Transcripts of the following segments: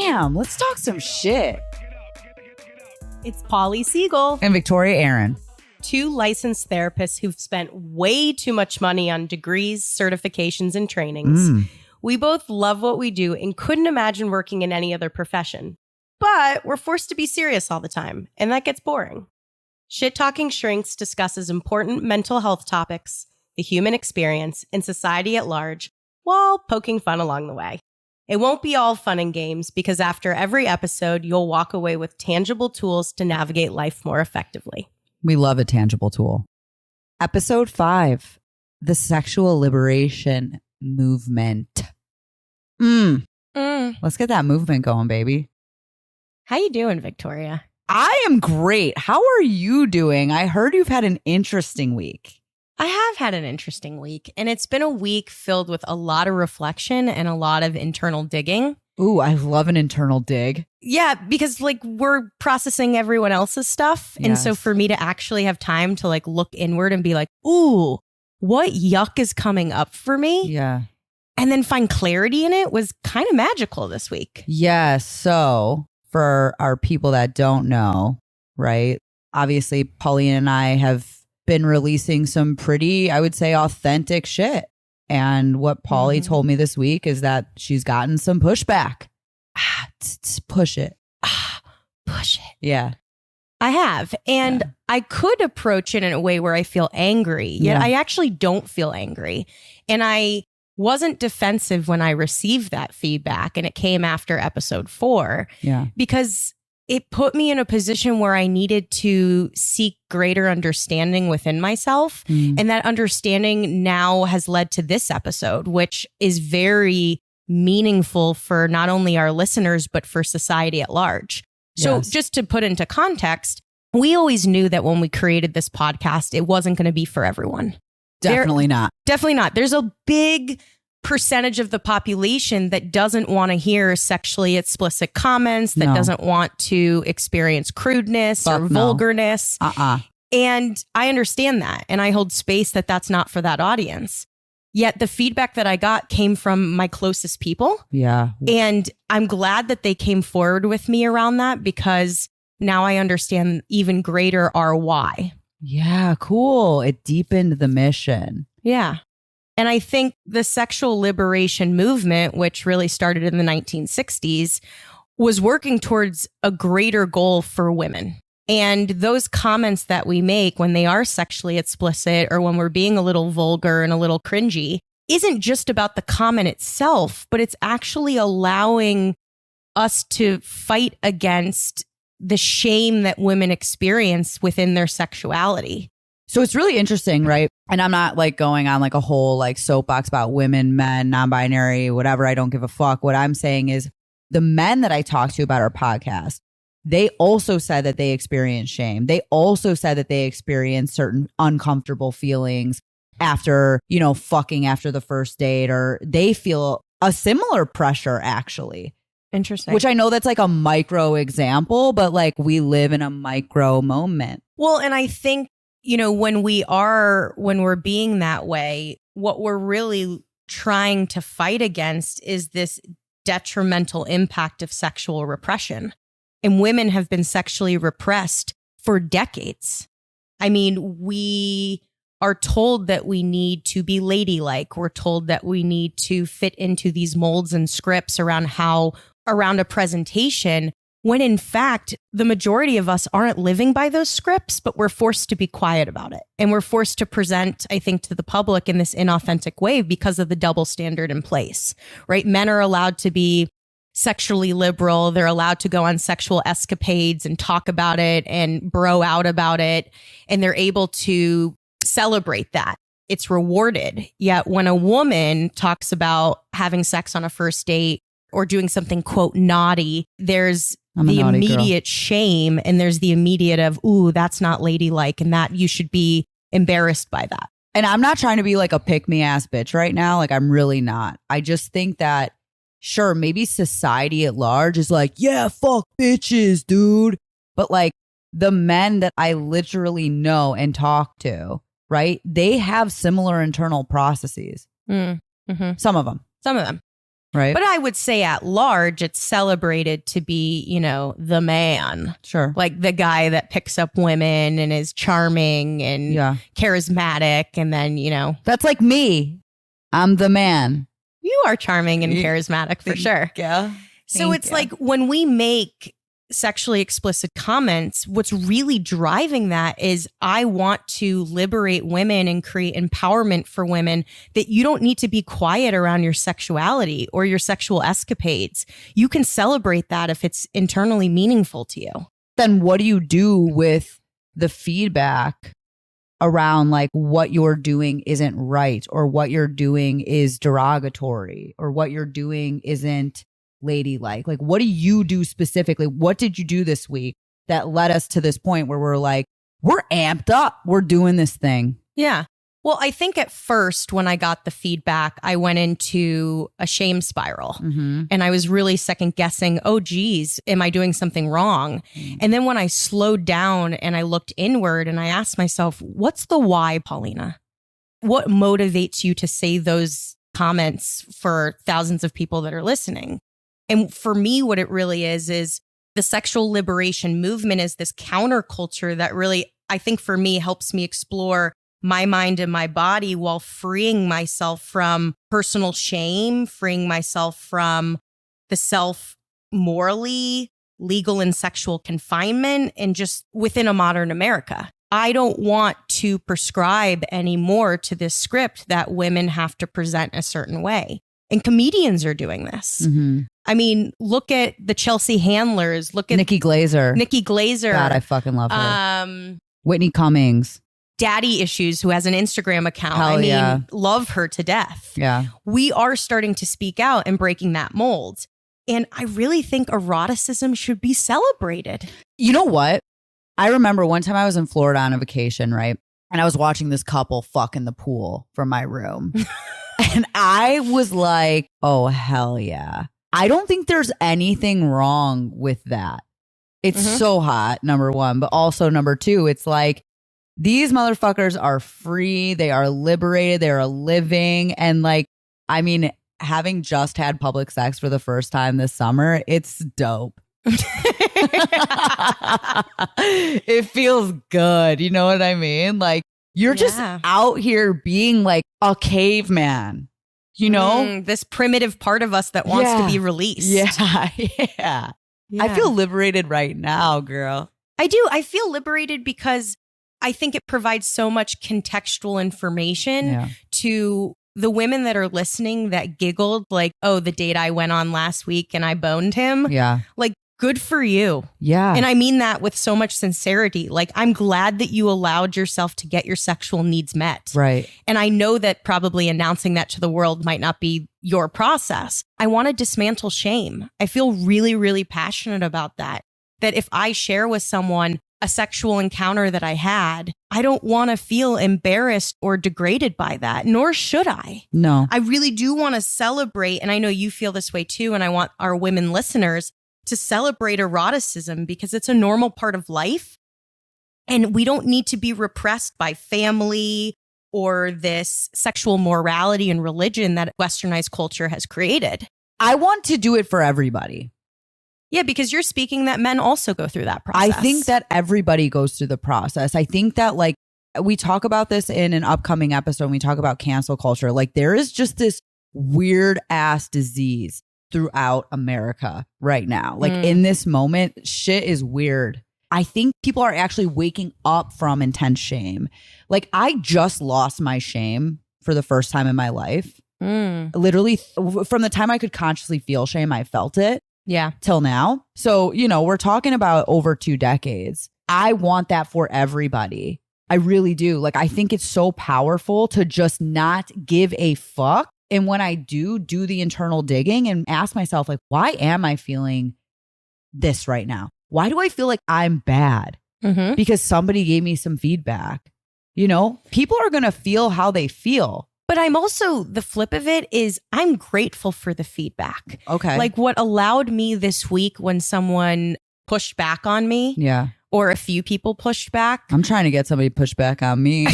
Damn, let's talk some shit. It's Paulie, Siegel, And Victoria Aron. two licensed therapists who've spent way too much money on degrees, certifications, and trainings. We both love what we do and couldn't imagine working in any other profession. But we're forced to be serious all the time, and that gets boring. Shit Talking Shrinks discusses important mental health topics, the human experience, and society at large, while poking fun along the way. It won't be all fun and games because after every episode, you'll walk away with tangible tools to navigate life more effectively. We love a tangible tool. Episode 5, the sexual liberation movement. Let's get that movement going, baby. How you doing, Victoria? I am great. How are you doing? I heard you've had an interesting week. I have had an interesting week, and it's been a week filled with a lot of reflection and a lot of internal digging. Ooh, I love an internal dig. Yeah, because we're processing everyone else's stuff. And so for me to actually have time to look inward and be like, ooh, what yuck is coming up for me? Yeah. And then find clarity in it was kind of magical this week. Yeah. So for our people that don't know, right? Obviously, Paulie and I have been releasing some pretty, I would say, authentic shit. And what Paulie told me this week is that she's gotten some pushback. Push it. Push it. Yeah. I have. And I could approach it in a way where I feel angry, yet I actually don't feel angry. And I wasn't defensive when I received that feedback. And it came after episode 4. Yeah. Because it put me in a position where I needed to seek greater understanding within myself. And that understanding now has led to this episode, which is very meaningful for not only our listeners, but for society at large. So just to put into context, we always knew that when we created this podcast, it wasn't going to be for everyone. Definitely not. Definitely not. There's a big percentage of the population that doesn't want to hear sexually explicit comments, that doesn't want to experience crudeness or vulgarness. And I understand that. And I hold space that that's not for that audience. Yet the feedback that I got came from my closest people. Yeah. And I'm glad that they came forward with me around that because now I understand even greater our why. Yeah, cool. It deepened the mission. Yeah. And I think the sexual liberation movement, which really started in the 1960s, was working towards a greater goal for women. And those comments that we make when they are sexually explicit or when we're being a little vulgar and a little cringy isn't just about the comment itself, but it's actually allowing us to fight against the shame that women experience within their sexuality. So it's really interesting, right? And I'm not going on a whole soapbox about women, men, non-binary, whatever. I don't give a fuck. What I'm saying is the men that I talked to about our podcast, they also said that they experience shame. They also said that they experience certain uncomfortable feelings after, fucking after the first date, or they feel a similar pressure actually. Interesting. Which I know that's a micro example, but we live in a micro moment. Well, and I think, when we're being that way, what we're really trying to fight against is this detrimental impact of sexual repression. And women have been sexually repressed for decades. I mean, we are told that we need to be ladylike. We're told that we need to fit into these molds and scripts around a presentation, when in fact, the majority of us aren't living by those scripts, but we're forced to be quiet about it. And we're forced to present, I think, to the public in this inauthentic way because of the double standard in place, right? Men are allowed to be sexually liberal. They're allowed to go on sexual escapades and talk about it and bro out about it. And they're able to celebrate that. It's rewarded. Yet when a woman talks about having sex on a first date or doing something, quote, naughty, there's the immediate shame and there's the immediate of, ooh, that's not ladylike and that you should be embarrassed by that. And I'm not trying to be a pick-me-ass bitch right now. I'm really not. I just think that, sure, maybe society at large is yeah, fuck bitches, dude. But the men that I literally know and talk to, right? They have similar internal processes. Some of them. Right. But I would say at large, it's celebrated to be, the man. Sure. Like the guy that picks up women and is charming and charismatic. And then, That's like me. I'm the man. You are charming and charismatic for sure. Yeah. So it's like when we make sexually explicit comments, what's really driving that is I want to liberate women and create empowerment for women that you don't need to be quiet around your sexuality or your sexual escapades. You can celebrate that if it's internally meaningful to you. Then what do you do with the feedback around like what you're doing isn't right, or what you're doing is derogatory, or what you're doing isn't ladylike? Like, what do you do specifically? What did you do this week that led us to this point where we're like, we're amped up, we're doing this thing? Yeah. Well, I think at first when I got the feedback, I went into a shame spiral and I was really second guessing, oh, geez, am I doing something wrong? And then when I slowed down and I looked inward and I asked myself, what's the why, Paulina? What motivates you to say those comments for thousands of people that are listening? And for me, what it really is the sexual liberation movement is this counterculture that really, I think for me, helps me explore my mind and my body while freeing myself from personal shame, freeing myself from the self morally, legal and sexual confinement, and just within a modern America. I don't want to prescribe anymore to this script that women have to present a certain way. And comedians are doing this. I mean, look at the Chelsea Handlers. Look at Nikki Glaser. God, I fucking love her. Whitney Cummings. Daddy Issues, who has an Instagram account. Love her to death. Yeah. We are starting to speak out and breaking that mold. And I really think eroticism should be celebrated. You know what? I remember one time I was in Florida on a vacation, right? And I was watching this couple fuck in the pool from my room. And I was like, oh, hell yeah. I don't think there's anything wrong with that. It's so hot, number one. But also, number two, it's like, these motherfuckers are free. They are liberated. They are living. And like, I mean, having just had public sex for the first time this summer, it's dope. It feels good. You know what I mean? Like, you're just out here being like a caveman, you know? This primitive part of us that wants to be released. Yeah. I feel liberated right now, girl. I do. I feel liberated because I think it provides so much contextual information to the women that are listening that giggled like, oh, the date I went on last week and I boned him. Yeah. Like, good for you. Yeah. And I mean that with so much sincerity. Like, I'm glad that you allowed yourself to get your sexual needs met. Right. And I know that probably announcing that to the world might not be your process. I want to dismantle shame. I feel really, really passionate about that. That if I share with someone a sexual encounter that I had, I don't want to feel embarrassed or degraded by that, nor should I. No. I really do want to celebrate, and I know you feel this way too, and I want our women listeners to celebrate eroticism because it's a normal part of life. And we don't need to be repressed by family or this sexual morality and religion that westernized culture has created. I want to do it for everybody. Yeah, because you're speaking that men also go through that process. I think that everybody goes through the process. I think that like we talk about this in an upcoming episode when we talk about cancel culture. Like there is just this weird ass disease throughout America right now. Like in this moment, shit is weird. I think people are actually waking up from intense shame. Like I just lost my shame for the first time in my life. Literally from the time I could consciously feel shame, I felt it. Yeah. Till now. So, you know, we're talking about over 2 decades. I want that for everybody. I really do. Like, I think it's so powerful to just not give a fuck. And when I do the internal digging and ask myself, like, why am I feeling this right now? Why do I feel like I'm bad? Because somebody gave me some feedback. You know, people are going to feel how they feel. But I'm also, the flip of it is I'm grateful for the feedback. Okay. Like what allowed me this week when someone pushed back on me. Yeah. Or a few people pushed back. I'm trying to get somebody to push back on me.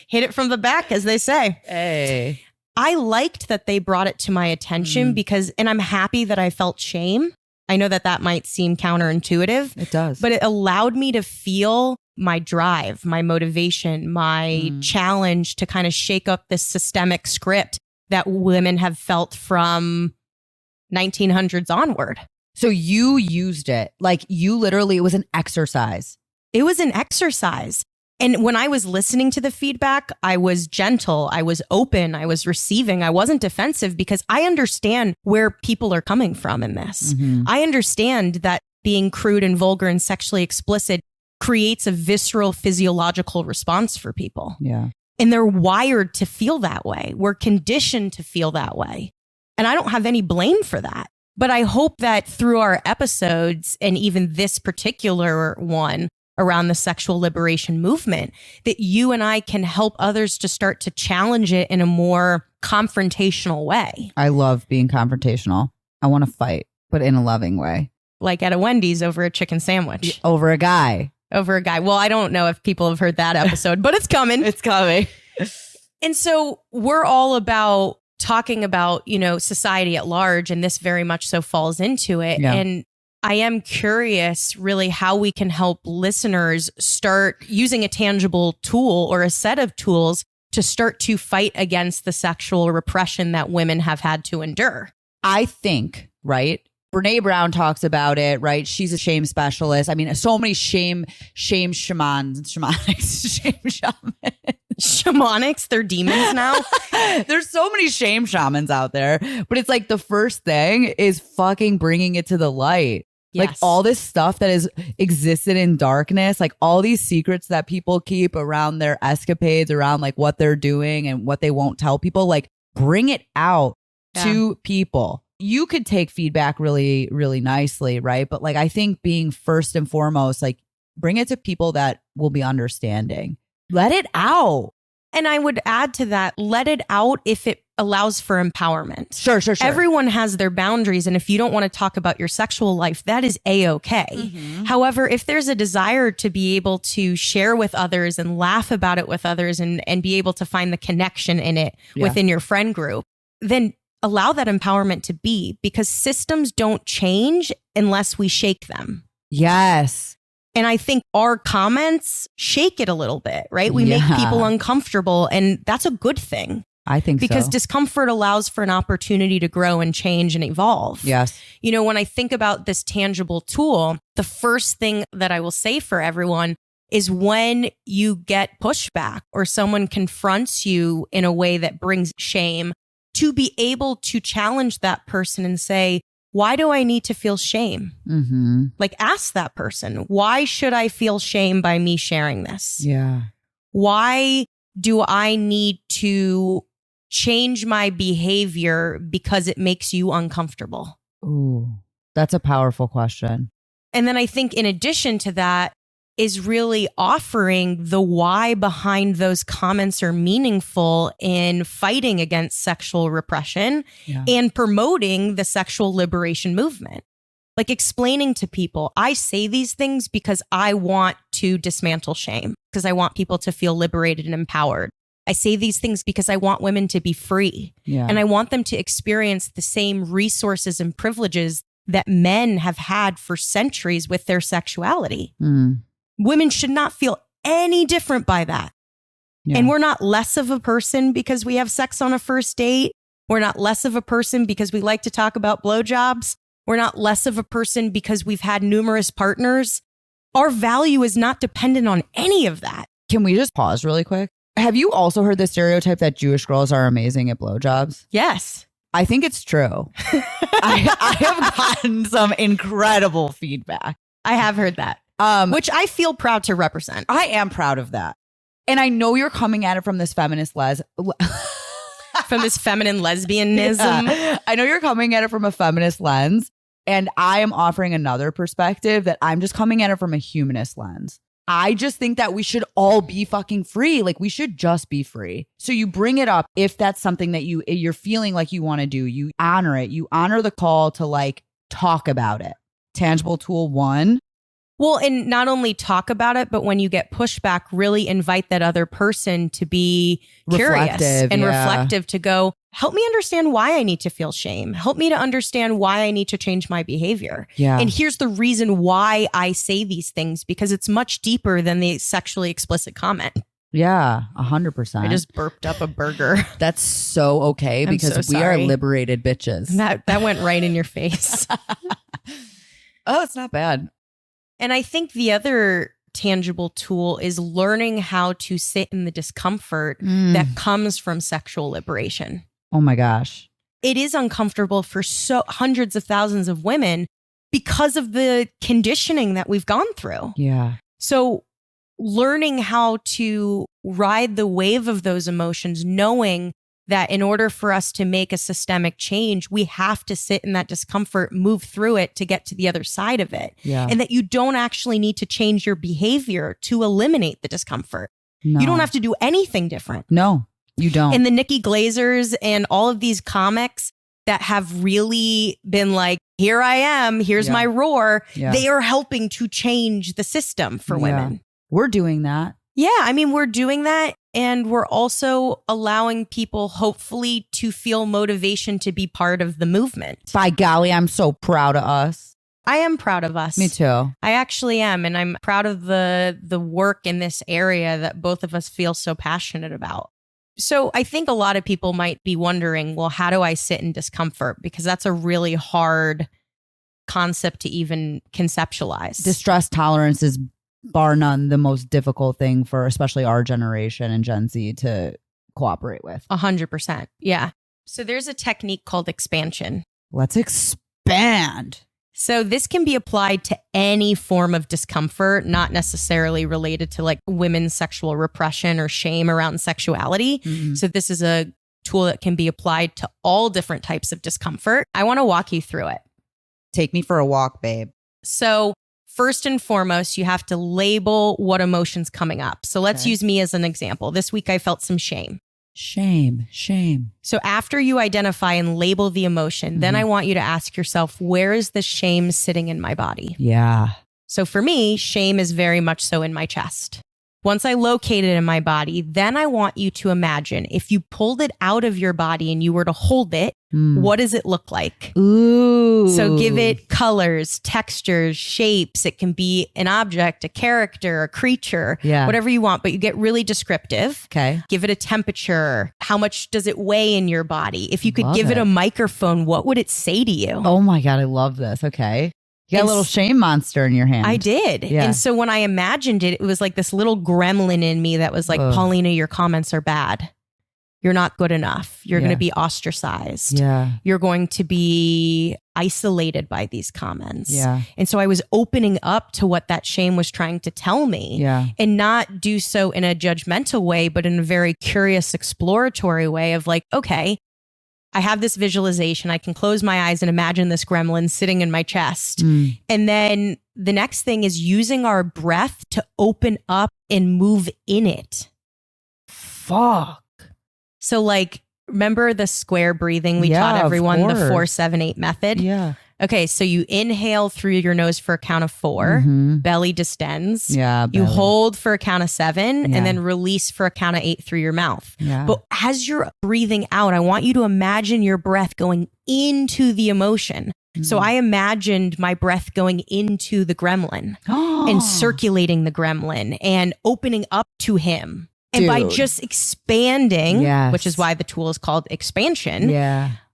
Hit it from the back, as they say. Hey. I liked that they brought it to my attention because, and I'm happy that I felt shame. I know that that might seem counterintuitive. It does. But it allowed me to feel my drive, my motivation, my challenge to kind of shake up this systemic script that women have felt from 1900s onward. So you used it like you literally, it was an exercise. It was an exercise. And when I was listening to the feedback, I was gentle, I was open, I was receiving, I wasn't defensive because I understand where people are coming from in this. I understand that being crude and vulgar and sexually explicit creates a visceral physiological response for people. Yeah. And they're wired to feel that way. We're conditioned to feel that way. And I don't have any blame for that. But I hope that through our episodes and even this particular one around the sexual liberation movement, that you and I can help others to start to challenge it in a more confrontational way. I love being confrontational. I want to fight, but in a loving way. Like at a Wendy's over a chicken sandwich. Over a guy. Over a guy. Well, I don't know if people have heard that episode, but it's coming. It's coming. And so we're all about talking about, you know, society at large, and this very much so falls into it. Yeah. And I am curious really how we can help listeners start using a tangible tool or a set of tools to start to fight against the sexual repression that women have had to endure. I think, right? Brene Brown talks about it, right? She's a shame specialist. I mean, so many shame shamanics, shame shamans. Shamanics, they're demons now. There's so many shame shamans out there, but it's like the first thing is fucking bringing it to the light. Yes. Like all this stuff that is existed in darkness, like all these secrets that people keep around their escapades, around like what they're doing and what they won't tell people, like bring it out to people. You could take feedback really, really nicely, right? But like, I think being first and foremost, like bring it to people that will be understanding. Let it out. And I would add to that, let it out if it allows for empowerment. Sure. Everyone has their boundaries. And if you don't want to talk about your sexual life, that is A-okay. However, if there's a desire to be able to share with others and laugh about it with others and be able to find the connection in it within your friend group, then allow that empowerment to be, because systems don't change unless we shake them. Yes. And I think our comments shake it a little bit, right? We make people uncomfortable, and that's a good thing. I think because so. discomfort allows for an opportunity to grow and change and evolve. Yes. You know, when I think about this tangible tool, the first thing that I will say for everyone is when you get pushback or someone confronts you in a way that brings shame, to be able to challenge that person and say, why do I need to feel shame? Like ask that person, why should I feel shame by me sharing this? Yeah. Why do I need to change my behavior because it makes you uncomfortable? Ooh, that's a powerful question. And then I think in addition to that is really offering the why behind those comments are meaningful in fighting against sexual repression and promoting the sexual liberation movement. Like explaining to people, I say these things because I want to dismantle shame, because I want people to feel liberated and empowered. I say these things because I want women to be free. And I want them to experience the same resources and privileges that men have had for centuries with their sexuality. Women should not feel any different by that. And we're not less of a person because we have sex on a first date. We're not less of a person because we like to talk about blowjobs. We're not less of a person because we've had numerous partners. Our value is not dependent on any of that. Can we just pause really quick? Have you also heard the stereotype that Jewish girls are amazing at blowjobs? Yes. I think it's true. I have gotten some incredible feedback. I have heard that. Which I feel proud to represent. I am proud of that. And I know you're coming at it from this feminist from this feminine lesbianism. Yeah. I know you're coming at it from a feminist lens. And I am offering another perspective that I'm just coming at it from a humanist lens. I just think that we should all be fucking free. Like we should just be free. So you bring it up if that's something that you're feeling like you want to do. You honor it. You honor the call to like talk about it. Tangible tool 1. Well, and not only talk about it, but when you get pushback, really invite that other person to be curious and reflective, to go, help me understand why I need to feel shame. Help me to understand why I need to change my behavior. Yeah. And here's the reason why I say these things, because it's much deeper than the sexually explicit comment. Yeah, 100%. I just burped up a burger. That's so okay, because we are liberated bitches. That went right in your face. Oh, it's not bad. And I think the other tangible tool is learning how to sit in the discomfort that comes from sexual liberation. Oh my gosh. It is uncomfortable for hundreds of thousands of women because of the conditioning that we've gone through. Yeah. So learning how to ride the wave of those emotions, knowing that in order for us to make a systemic change, we have to sit in that discomfort, move through it to get to the other side of it. Yeah. And that you don't actually need to change your behavior to eliminate the discomfort. No. You don't have to do anything different. No, you don't. And the Nikki Glazers and all of these comics that have really been like, here I am, here's my roar. Yeah. They are helping to change the system for women. We're doing that. Yeah, I mean, we're doing that. And we're also allowing people, hopefully, to feel motivation to be part of the movement. By golly, I'm so proud of us. I am proud of us. Me too. I actually am. And I'm proud of the work in this area that both of us feel so passionate about. So I think a lot of people might be wondering, well, how do I sit in discomfort? Because that's a really hard concept to even conceptualize. Distress tolerance is bar none the most difficult thing for especially our generation and Gen Z to cooperate with. 100%. Yeah. So there's a technique called expansion. Let's expand. So this can be applied to any form of discomfort, not necessarily related to like women's sexual repression or shame around sexuality. Mm-hmm. So this is a tool that can be applied to all different types of discomfort. I want to walk you through it. Take me for a walk, babe. So first and foremost, you have to label what emotion's coming up. So let's use me as an example. This week, I felt some shame. Shame. So after you identify and label the emotion, then I want you to ask yourself, where is the shame sitting in my body? Yeah. So for me, shame is very much so in my chest. Once I locate it in my body, then I want you to imagine if you pulled it out of your body and you were to hold it, what does it look like? Ooh. So give it colors, textures, shapes. It can be an object, a character, a creature, whatever you want, but you get really descriptive. Okay. Give it a temperature. How much does it weigh in your body? If you could give it a microphone, what would it say to you? Oh my God, I love this. Okay. You got a little shame monster in your hand. I did. Yeah. And so when I imagined it, it was like this little gremlin in me that was like, Paulina, your comments are bad. You're not good enough. You're going to be ostracized. Yeah. You're going to be isolated by these comments. Yeah. And so I was opening up to what that shame was trying to tell me. Yeah. And not do so in a judgmental way, but in a very curious, exploratory way of like, okay, I have this visualization. I can close my eyes and imagine this gremlin sitting in my chest. And then the next thing is using our breath to open up and move in it. Fuck. So like, remember the square breathing? We taught everyone the 4-7-8 method. Yeah. Okay. So you inhale through your nose for a count of 4, belly distends. Yeah. You hold for a count of 7 and then release for a count of 8 through your mouth. Yeah. But as you're breathing out, I want you to imagine your breath going into the emotion. So I imagined my breath going into the gremlin and circulating the gremlin and opening up to him. And by just expanding, which is why the tool is called expansion,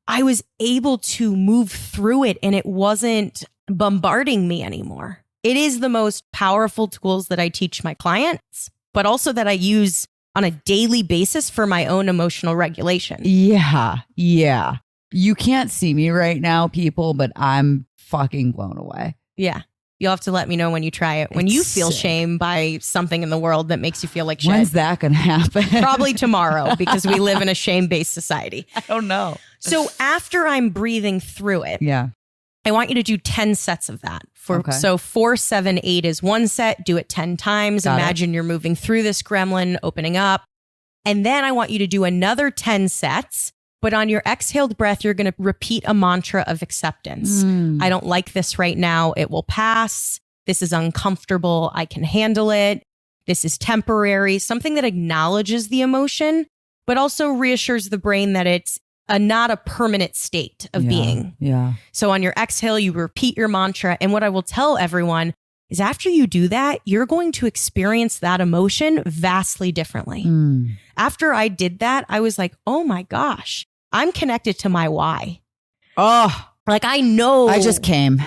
I was able to move through it and it wasn't bombarding me anymore. It is the most powerful tools that I teach my clients, but also that I use on a daily basis for my own emotional regulation. Yeah. Yeah. You can't see me right now, people, but I'm fucking blown away. Yeah. You'll have to let me know when you try it. When you feel shame by something in the world that makes you feel like shit. When's that going to happen? Probably tomorrow, because we live in a shame-based society. I don't know. So after I'm breathing through it, I want you to do 10 sets of that. So 4, 7, 8 is one set. Do it 10 times. Imagine you're moving through this gremlin, opening up. And then I want you to do another 10 sets. But on your exhaled breath, you're going to repeat a mantra of acceptance. I don't like this right now. It will pass. This is uncomfortable. I can handle it. This is temporary. Something that acknowledges the emotion, but also reassures the brain that it's not a permanent state of being. Yeah. So on your exhale, you repeat your mantra. And what I will tell everyone is after you do that, you're going to experience that emotion vastly differently. After I did that, I was like, oh my gosh, I'm connected to my why. Oh, like I know. I just came.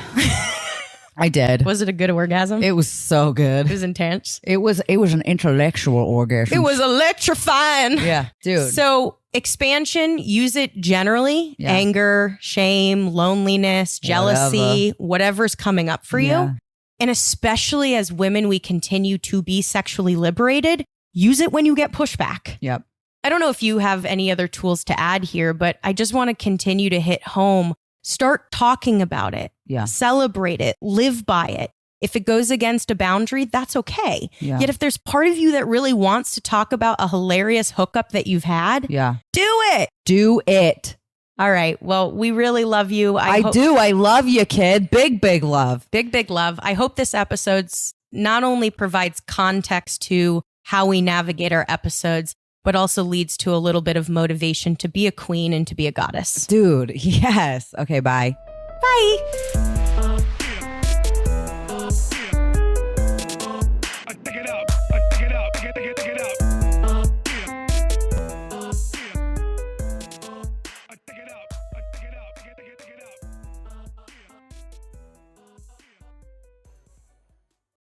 I did. Was it a good orgasm? It was so good. It was intense. It was an intellectual orgasm. It was electrifying. Yeah, dude. So expansion, use it generally. Yeah. Anger, shame, loneliness, jealousy, whatever's coming up for you. And especially as women, we continue to be sexually liberated. Use it when you get pushback. Yep. I don't know if you have any other tools to add here, but I just want to continue to hit home. Start talking about it. Yeah. Celebrate it. Live by it. If it goes against a boundary, that's okay. Yeah. Yet if there's part of you that really wants to talk about a hilarious hookup that you've had, do it. Do it. All right. Well, we really love you. I do. I love you, kid. Big, big love. Big, big love. I hope this episode not only provides context to how we navigate our episodes, but also leads to a little bit of motivation to be a queen and to be a goddess. Dude, yes. Okay, bye. Bye.